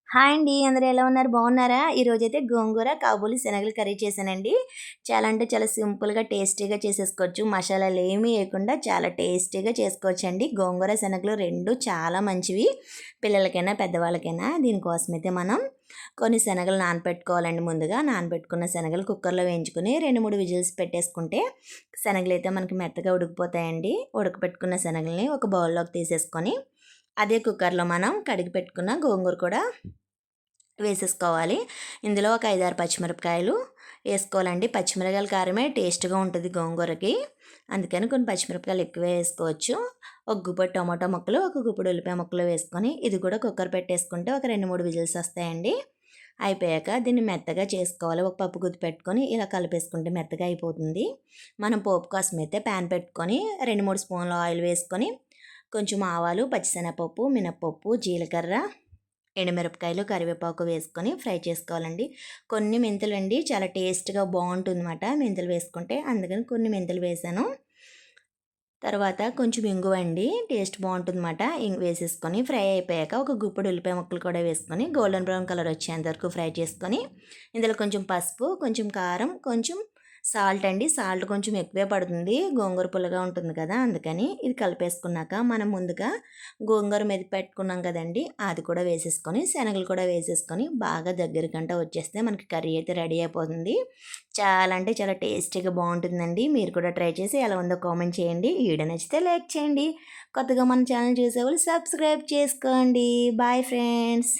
Hi అండి. అందరూ ఎలా ఉన్నారు? బాగున్నారా? ఈరోజైతే గోంగూర, కాబూలి శనగలు కర్రీ చేశానండి. చాలా అంటే చాలా సింపుల్‌గా, టేస్టీగా చేసేసుకోవచ్చు. మసాలాలు ఏమీ ఏయకుండా చాలా టేస్టీగా చేసుకోవచ్చండి. గోంగూర, శనగలు 2 చాలా మంచివి. పిల్లలకైనా, పెద్దవాళ్ళకైనా. దీనికోసమైతే మనం కొన్ని శనగలు నానపెట్టుకోవాలండి ముందుగా. నానబెట్టుకున్న శనగలు కుక్కర్‌లో వేయించుకొని 2, 3 విజిల్స్ పెట్టేసుకుంటే శనగలైతే మనకి మెత్తగా ఉడికిపోతాయండి. ఉడకపెట్టుకున్న శనగల్ని ఒక బౌల్‌లోకి తీసేసుకొని అదే కుక్కర్‌లో మనం కడిగి పెట్టుకున్న గోంగూర కూడా వేసేసుకోవాలి. ఇందులో ఒక 5, 6 పచ్చిమిరపకాయలు వేసుకోవాలండి. పచ్చిమిరపకాయల కారమే టేస్ట్‌గా ఉంటుంది గోంగూరకి. అందుకని కొన్ని పచ్చిమిరపకాయలు ఎక్కువే వేసుకోవచ్చు. ఒక గుప్పెడు టమాటో ముక్కలు, ఒక గుప్పెడు ఉల్లిపాయ ముక్కలు వేసుకొని ఇది కూడా కుక్కర్ పెట్టేసుకుంటే ఒక 2, 3 విజిల్స్ వస్తాయండి. అయిపోయాక దీన్ని మెత్తగా చేసుకోవాలి. ఒక పప్పు గుత్తి పెట్టుకొని ఇలా కలిపేసుకుంటే మెత్తగా అయిపోతుంది. మనం పోపు కోసం అయితే ప్యాన్ పెట్టుకొని 2, 3 స్పూన్ల ఆయిల్ వేసుకొని కొంచెం ఆవాలు, పచ్చిశనగపప్పు, మినపప్పు, జీలకర్ర, ఎండుమిరపకాయలు, కరివేపాకు వేసుకొని ఫ్రై చేసుకోవాలండి. కొన్ని మెంతులండి చాలా టేస్ట్‌గా బాగుంటుందన్నమాట మెంతులు వేసుకుంటే. అందుకని కొన్ని మెంతులు వేసాను. తర్వాత కొంచెం ఇంగువ అండి టేస్ట్ బాగుంటుందన్నమాట. వేసేసుకొని ఫ్రై అయిపోయాక ఒక గుప్పెడు ఉల్లిపాయ ముక్కలు కూడా వేసుకొని గోల్డెన్ బ్రౌన్ కలర్ వచ్చేంత వరకు ఫ్రై చేసుకొని ఇందులో కొంచెం పసుపు, కొంచెం కారం, కొంచెం సాల్ట్ అండి. సాల్ట్ కొంచెం ఎక్కువే పడుతుంది. గోంగూర పుల్లగా ఉంటుంది కదా! అందుకని ఇది కలిపేసుకున్నాక మనం ముందుగా గోంగూర మెదిపి పెట్టుకున్నాం కదండీ! అది కూడా వేసేసుకొని శనగలు కూడా వేసేసుకొని బాగా దగ్గరికంట వచ్చేస్తే మనకి కర్రీ అయితే రెడీ అయిపోతుంది. చాలా అంటే చాలా టేస్టీగా బాగుంటుందండి. మీరు కూడా ట్రై చేసి ఎలా ఉందో కామెంట్ చేయండి. ఈ వీడియో నచ్చితే లైక్ చేయండి. కొత్తగా మన ఛానల్ చూసేవాళ్ళు సబ్స్క్రైబ్ చేసుకోండి. Bye friends.